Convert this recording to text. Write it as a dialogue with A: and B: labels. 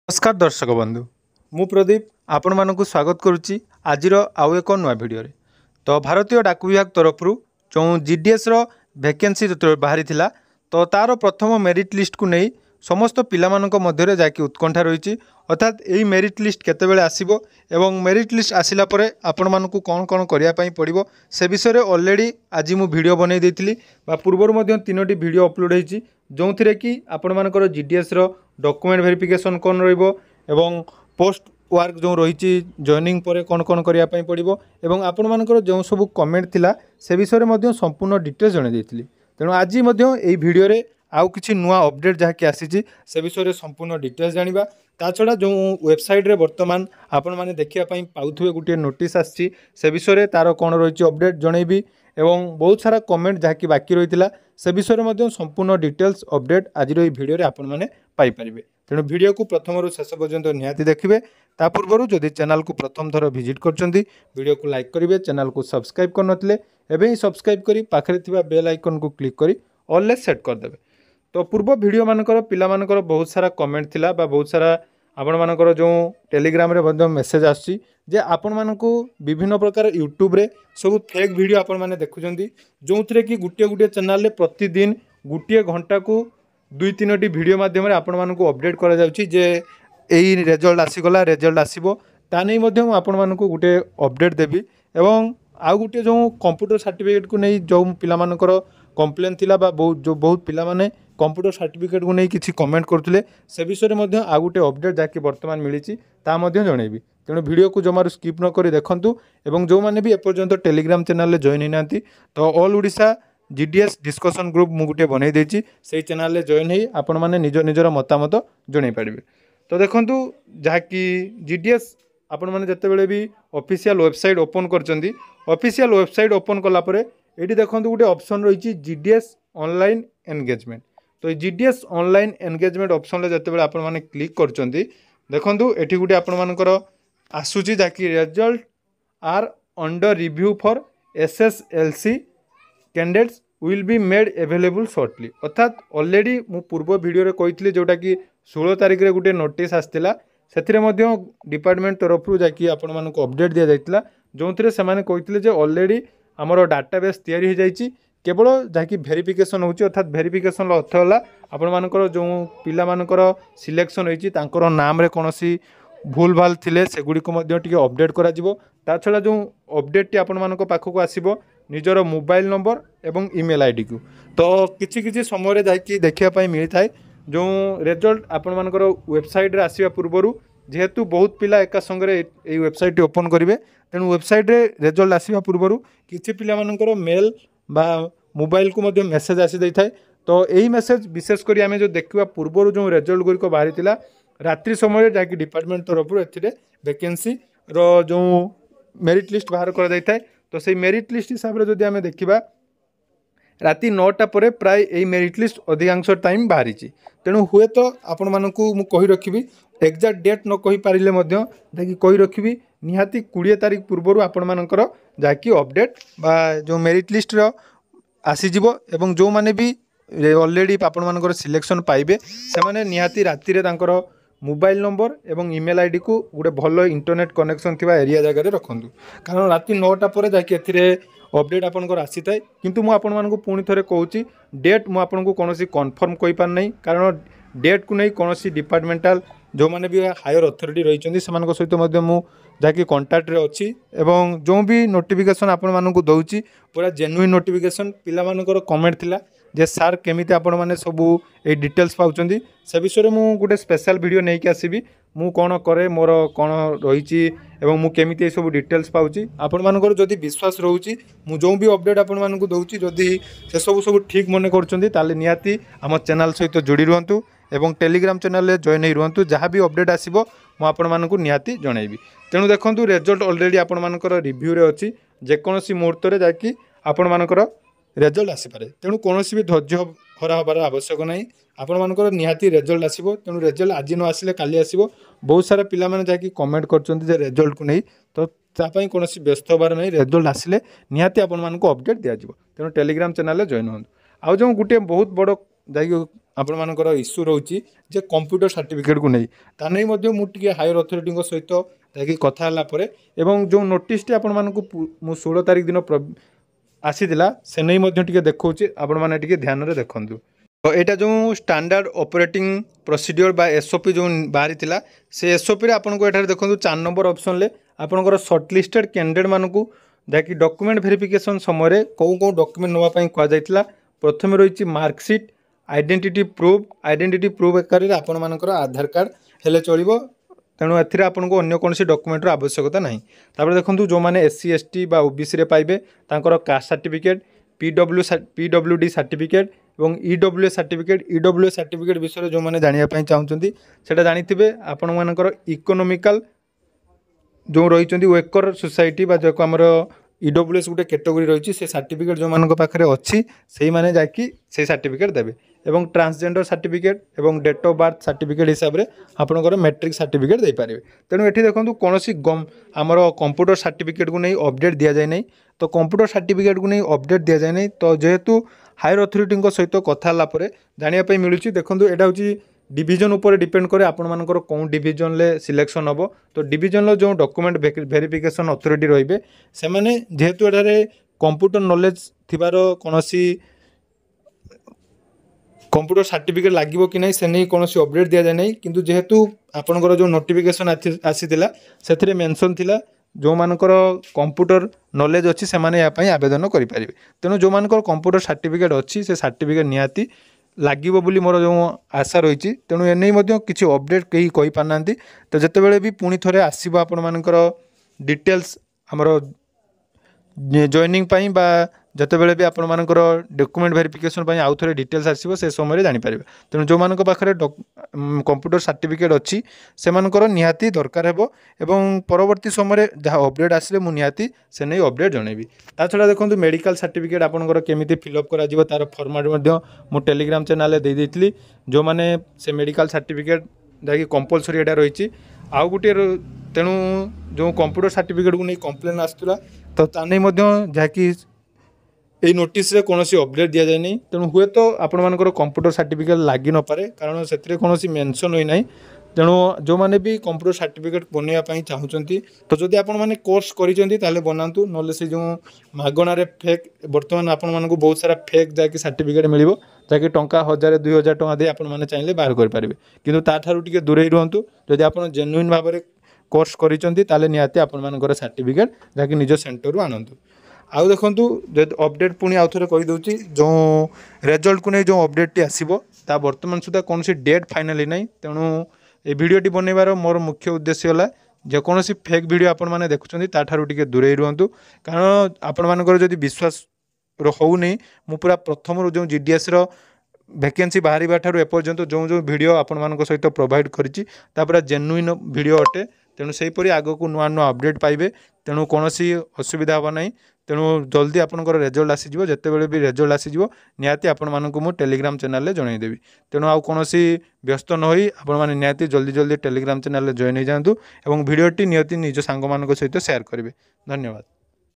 A: नमस्कार दर्शक बंधु मु प्रदीप आपण मानक स्वागत करुच्ची आज आउ एक नुआ भिडियो तो भारतीय डाक विभाग तरफ जो जीडीएस वैकेंसी जो बाहरी तो तार प्रथम मेरिट लिस्ट को नहीं समस्त पिला मध्य जाकि उत्कंठा रही अर्थात यही मेरिट लिस्ट केतेबेले आसीबो एवं मेरिट लिस्ट आसिला परे आपण मानकु कौन कौन करिया पई पड़िबो से विषय रे ऑलरेडी आज मु वीडियो बनै देथिली बा पूर्वर मध्य तीनोटी वीडियो अपलोड होईची जोंथिरे कि आपण मानकर जीडीएस रो डॉक्यूमेंट वेरिफिकेशन कौन रहिबो एवं पोस्ट वर्क जो रही जॉइनिंग पर कौन कौन करिया पई पड़िबो एवं आपण मानकर जो सब कमेंट थिला से विषय रे मध्य संपूर्ण डिटेल्स जणे देथिली तेणु आज मध्य एई वीडियो रे आउ किछि नुआ अपडेट जहाँकि आसी से विषय संपूर्ण डिटेल्स जानिबा ता छड़ा जो वेबसाइट रे वर्तमान आपण माने देखिया पई पाउथुवे गुटे नोटिस आसी से विषय तार कौन रही अपडेट जनइबी एवं बहुत सारा कमेंट जहाँकि बाकी रही से विषय में संपूर्ण डिटेल्स अपडेट आज भिडियो आपण मैंने पाइपर तेणु वीडियो को प्रथम रू शेष पर्यंत निहाती देखिए ता पूर्व जदि चैनल को प्रथम थर विजिट करछंती वीडियो को लाइक करेंगे चैनल को सब्सक्राइब करनथिले एबे ही सब्सक्राइब करी पाखरे थिबा बेल आइकन को क्लिक करी ऑल ले सेट करदेवे तो पूर्व वीडियो मानकर पिला मानकर बहुत सारा कमेंट थिला बा बहुत सारा आपण मानकर जो टेलीग्राम रे बंद मेसेज आसी जे आपण मानकु विभिन्न प्रकार यूट्यूब रे सब फेक वीडियो आपण माने देखुचंती जोंथरे कि गुटे गुटे चैनल रे प्रतिदिन गुटे घंटा को 2-3टी वीडियो माध्यम रे आपण मानकु अपडेट करा जाउची जे एई रिजल्ट आसीगला रिजल्ट आसीबो ता नै मध्यम आपण मानकु गुटे अपडेट देबी एवं आउ गुटे जो कंप्यूटर सर्टिफिकेट को नै जो पिला मानकर कंप्लेन थिला बा बहुत पिला माने कंप्यूटर सर्टिफिकेट को नहीं किसी कमेंट करते से विषय में आ गोटे अपडेट जहाँकि बर्तमान मिली जनइबी तेणु वीडियो को जमार स्किप न करी देखंतु एवं जो मैंने भी एपर्यंत टेलीग्राम चैनल रे जॉइन होना तो all Odisha GDS discussion group मु गोटे बनई देछि से चैनल रे जॉइन होई आपण माने निज निजर मतामत जणै पारिबे तो देखंतु जहाँकि जीडीएस आपण माने जतेबेले भी ऑफिशियल वेबसाइट ओपन करचंदी ऑफिशियल वेबसाइट ओपन कला परे एटी देखंतु गोटे ऑप्शन रही जीडीएस ऑनलाइन एंगेजमेंट तो जीडीएस ऑनलाइन एंगेजमेंट ऑप्शन रे जतेबेले आपण माने क्लिक करचंदी देखंतु एठी गुटे आपण मानकर आसुची जाकि result are under review for SSLC candidates will be made available shortly अर्थात ऑलरेडी मु पूर्व वीडियो रे कहितली जोटा कि 16 तारिख रे गुटे नोटिस आस्तिला सेथिरे मध्य डिपार्टमेंट तरफ रु जाकि आपण मानक अपडेट दिया जाइतला जोंथिरे से माने कहितले जे ऑलरेडी हमरो डाटाबेस तयारी हो जाइची केवल जहाँकि भेरिफिकेशन होची अर्थात भेरिफिकेशन अर्थ है आपण मानकर जो पिला मानकर सिलेक्शन होईची तांकर नाम रे कोनोसी भूल भाल थिले सेगुडी को मध्य टिके अपडेट करा जिवो ता छडा जो अपडेट टी आपण मानक पाखको आसीबो निजर मोबाइल नंबर एवं ईमेल आईडी को तो किछि किछि समय रे जाकि देखिया पई मिली थाए जो रिजल्ट आपण मानकर वेबसाइट रे आसीबा पूर्वरु जेहेतु बहुत पिला एका संगे ए वेबसाइट ओपन करिवे तेणु वेबसाइट रे रिजल्ट आसीबा पूर्वरु किछि पिला मानकर मेल बा मोबाइल को मध्य मेसेज आसी दे थाए तो यही मेसेज विशेष करी आमे जो देखिबा पूर्वरु जो रिजल्ट गुरिक बाहरी थिला रात्रि समय जाकि डिपार्टमेंट तरफ एथिरे वैकेंसी रो जो मेरिट लिस्ट बाहर कर जाय थाए तो से मेरिट लिस्ट हिसाब रे जदि आमे देखिबा राति 9टा परे प्राय एई मेरिट लिस्ट अधिकांश टाइम बाहरी तेणु हुए तो आपण मानकु मु कहि रखिबी एक्जाक्ट डेट न कहि पारिले मध्य जाकि कहि रखिबी निहाती 20 तारिख पूर्वरु आपण मानकर जाकि अपडेट बा जो मेरिट लिस्ट रो आसीजिवो एवं जो माने भी ऑलरेडी आपण मानकर सिलेक्शन पाइबे से माने निहाती राति रे तांकर मोबाइल नंबर एवं ईमेल आईडी को गोटे भल इंटरनेट कनेक्शन थिबा एरिया जगह रखंतु कारण राति 9टा पर जाकि एथिरे अपडेट आपनकर आसी थाए किंतु मु आपण मानकु पुणी थरे कहूची डेट मु आपनकु कोनोसी कन्फर्म कहि पार नै कारण डेट को नै कोनोसी डिपार्टमेंटल जो माने भी हायर अथॉरिटी रहिचंदी समान सहित मध्य मु जाकि कांटेक्ट रे अछि एवं जो भी नोटिफिकेशन आपण मानकु दउची पूरा जेन्युइन नोटिफिकेशन पिला मानकर कमेंट थिला जे सार केमिति आपण माने सबु ए डिटेल्स पाउचंदी से विषय मु गोटे स्पेशल वीडियो नै के आसीबी मु कोन करे मोर कोन रहिची एवं मु केमिति सब डिटेल्स पाउची आपण मानकर जदि विश्वास रहउची मु जो भी अपडेट आपण मानकु दउची जदि से सब ठीक मने करचंदी ताले नियाती हम चैनल सहित जोड़ी रहंतु एवं टेलीग्राम चैनल रे जॉइन रहंतु जहाँ भी अपडेट आसीबो मु आपण मानकु नियाती जणाइबी तेणु देखंतु रिजल्ट ऑलरेडी आपण मानकर रिव्यू रे अछि जे कोनोसी मुहूर्त रे जाकि आपण मानकर रिजल्ट आसी पारे तेणु कोनोसी भी धैर्य हरा हबार आवश्यक नहीं आपण मानकर निहाती रिजल्ट आसीबो तेणु रिजल्ट आज न आसिले काली आसीबो बहुत सारा पिला माने जाकि कमेंट करचंती जे रिजल्ट को नहीं तो तापाई कोनोसी व्यस्त हबार नहीं रिजल्ट आसिले निहाती आपण मानकु अपडेट दिया जिवो तेणु टेलीग्राम चैनल रे जॉइन होंतु आउ जो गुटे बहुत बड़ ଯାଇକି ଆପଣମାନଙ୍କର ଇସ୍ୟୁ ରହୁଛି ଯେ କମ୍ପ୍ୟୁଟର ସାର୍ଟିଫିକେଟକୁ ନେଇ ତା ନେଇ ମଧ୍ୟ ମୁଁ ଟିକେ ହାୟର ଅଥରିଟିଙ୍କ ସହିତ ଯାଇକି କଥା ହେଲା ପରେ ଏବଂ ଯେଉଁ ନୋଟିସଟି ଆପଣମାନଙ୍କୁ ମୁଁ 16 ତାରିଖ ଦିନ ଆସିଥିଲା ସେ ନେଇ ମଧ୍ୟ ଟିକେ ଦେଖାଉଛି ଆପଣମାନେ ଟିକେ ଧ୍ୟାନରେ ଦେଖନ୍ତୁ। ତ ଏଇଟା ଯେଉଁ ଷ୍ଟାଣ୍ଡାର୍ଡ଼ ଅପରେଟିଂ ପ୍ରୋସିଡ଼ିଓର ବା SOP ଯେଉଁ ବାହାରିଥିଲା ସେ SOPରେ ଆପଣଙ୍କୁ ଏଠାରେ ଦେଖନ୍ତୁ 4 ନମ୍ବର ଅପସନ୍ରେ ଆପଣଙ୍କର ସର୍ଟଲିଷ୍ଟେଡ଼ କ୍ୟାଣ୍ଡିଡେଟ୍ ମାନଙ୍କୁ ଯାହାକି ଡକ୍ୟୁମେଣ୍ଟ ଭେରିଫିକେସନ୍ ସମୟରେ କେଉଁ ଡକ୍ୟୁମେଣ୍ଟ ନେବା ପାଇଁ କୁହାଯାଇଥିଲା। ପ୍ରଥମେ ରହିଛି ମାର୍କସିଟ୍, ଆଇଡେଣ୍ଟିଟି ପ୍ରୁଫ୍ ଆକାରରେ ଆପଣମାନଙ୍କର ଆଧାର କାର୍ଡ଼ ହେଲେ ଚଳିବ, ତେଣୁ ଏଥିରେ ଆପଣଙ୍କୁ ଅନ୍ୟ କୌଣସି ଡକ୍ୟୁମେଣ୍ଟର ଆବଶ୍ୟକତା ନାହିଁ। ତାପରେ ଦେଖନ୍ତୁ ଯେଉଁମାନେ SC ST ବା OBCରେ ପାଇବେ ତାଙ୍କର କାଷ୍ଟ ସାର୍ଟିଫିକେଟ୍, PWD ସାର୍ଟିଫିକେଟ୍ এবং EWS ସାର୍ଟିଫିକେଟ୍ ବିଷୟରେ ଯେଉଁମାନେ ଜାଣିବା ପାଇଁ ଚାହୁଁଛନ୍ତି ସେଇଟା ଜାଣିଥିବେ। ଆପଣମାନଙ୍କର ଇକୋନୋମିକାଲ ଯେଉଁ ରହିଛନ୍ତି ୱେକର ସୋସାଇଟି ବା ଯାହାକୁ ଆମର EWS ଗୋଟେ କ୍ୟାଟେଗୋରୀ ରହିଛି ସେ ସାର୍ଟିଫିକେଟ୍ ଯେଉଁମାନଙ୍କ ପାଖରେ ଅଛି ସେଇମାନେ ଯାଇକି ସେଇ ସାର୍ଟିଫିକେଟ୍ ଦେବେ ଏବଂ ଟ୍ରାନ୍ସଜେଣ୍ଡର ସାର୍ଟିଫିକେଟ୍ ଏବଂ ଡେଟ୍ ଅଫ୍ ବାର୍ଥ ସାର୍ଟିଫିକେଟ୍ ହିସାବରେ ଆପଣଙ୍କର ମେଟ୍ରିକ୍ ସାର୍ଟିଫିକେଟ୍ ଦେଇପାରିବେ। ତେଣୁ ଏଠି ଦେଖନ୍ତୁ କୌଣସି ଆମର କମ୍ପ୍ୟୁଟର ସାର୍ଟିଫିକେଟ୍କୁ ନେଇ ଅପଡ଼େଟ୍ ଦିଆଯାଏ ନାହିଁ। ତ କମ୍ପ୍ୟୁଟର ସାର୍ଟିଫିକେଟ୍କୁ ନେଇ ଅପଡ଼େଟ୍ ଦିଆଯାଏ ନାହିଁ। ତ ଯେହେତୁ ହାୟର ଅଥରିଟିଙ୍କ ସହିତ କଥା ହେଲା ପରେ ଜାଣିବା ପାଇଁ ମିଳୁଛି, ଦେଖନ୍ତୁ ଏଇଟା ହେଉଛି डिविजन उपर डिपेंड करे आपनकर कौन डिविजन ले सिलेक्शन हम। तो डिविजन जो डॉक्यूमेंट वेरिफिकेशन अथॉरिटी रहिबे से माने जेहेतु एठारे कंप्यूटर नॉलेज थिबार कोनोसी कंप्यूटर सर्टिफिकेट लागिबो कि नहीं से नहीं कोनोसी अपडेट दिया जाय नहीं, किंतु जेहेतु आपनकर जो नोटिफिकेशन आसीथिला सेथिरे मेंशन थिला जो मानकर कंप्यूटर नॉलेज अच्छी से माने या पई आवेदन करि परिबे। तेणु जो मानकर कंप्यूटर सर्टिफिकेट अच्छी से सर्टिफिकेट निहाती लागिबो बोली मोर जो आशा रही। तेणु एने किसी अपडेट कहीं कहि पारनांती। तो जितेबाला भी पुणी थे आसो आपण मानकर डिटेल्स आमर जॉइनिंग पाई बा जितेबाला भी आपण मानकर डॉक्यूमेंट वेरिफिकेशन आउ थे डिटेल्स आसो से समय जानीपर। तेणु जो मान पाखे कंप्यूटर सर्टिफिकेट अच्छी से मानकर निहाती दरकार हेबो एवं परवर्ती समय जहाँ अपडेट आसिले मु निहाती से नहीं अपडेट जनइबी। ता छड़ा देखो मेडिकल सर्टिफिकेट आपनकर केमिति फिलअप करा जिवो तार फॉर्मेट मध्य मु टेलीग्राम चैनल दे देइतली। जो माने से मेडिकल सर्टिफिकेट जाकि कंपलसरी एटा रही आउ गोटे। तेणु जो कंप्यूटर सर्टिफिकेट को नहीं कंप्लेन आसुला तो ताने मध्य जहाँकि ये नोटिस रे कोनोसी अपडेट दिया जाय नहीं। तेणु हुए तो आपण मानकर कंप्यूटर सर्टिफिकेट लागी न पारे कारण से कोनोसी मेंशन होई नहीं। तेणु जो माने भी कंप्यूटर सर्टिफिकेट बनैया पई चाहुचंती तो जदि आपण माने कोर्स करिसंती ताले बनांतु, नले से जो मागणार फेक वर्तमान आपण मानकु बहुत सारा फेक जाकि सर्टिफिकेट मिलिबो जाकि टंका 1000-2000 टंका दे आपण माने चाहिले बाहर कर पारिबे। किंतु ता थारु टिके दूरे रहंतु। जदि आपण जेन्युइन भाबरे कोर्स करिसंती ताले नियाती आपण मानकर सर्टिफिकेट जाकि निज सेंटर रु आनंतु। आउ देखंतु अपडेट पुणी आउ थरे कहि दउची जो रिजल्ट को नै जो अपडेट आसीबो ता वर्तमान सुधा कोनसी डेट फाइनली नै। तेणु ए भिडियोटी बनैबार मोर मुख्य उद्देश्य होला जेकोसी फेक वीडियो आपण माने देखुचंती ता ठारू टिके दूरे रहंतु। कारण आपण मानकर जदि विश्वास होउनी मु पूरा प्रथम जो जीडीएस रो वैकेंसी बाहर ठारू एपर्यंत जो जो वीडियो आपण मानक सहित प्रोवाइड करिछि ता पूरा जेन्युइन वीडियो अटे। तेणु सेहीपरि आगको नुआ नुआ अपडेट पाइबे। तेणु कोनोसी असुविधा हेबो नहीं। तेणु जल्दी आपनकर रिजल्ट आसीजिवो। जेतेबेले भी रिजल्ट आसीजिवो निहाती आपण मानकु मु टेलीग्राम चैनल रे जणाई देबी। तेणु आउ कोनोसी व्यस्त न होई आपण माने निहाती जल्दी जल्दी टेलीग्राम चैनल रे जॉइन हो जांतु एवं वीडियोटी निहाती निज सांग मानक सहित शेयर करिवे। धन्यवाद।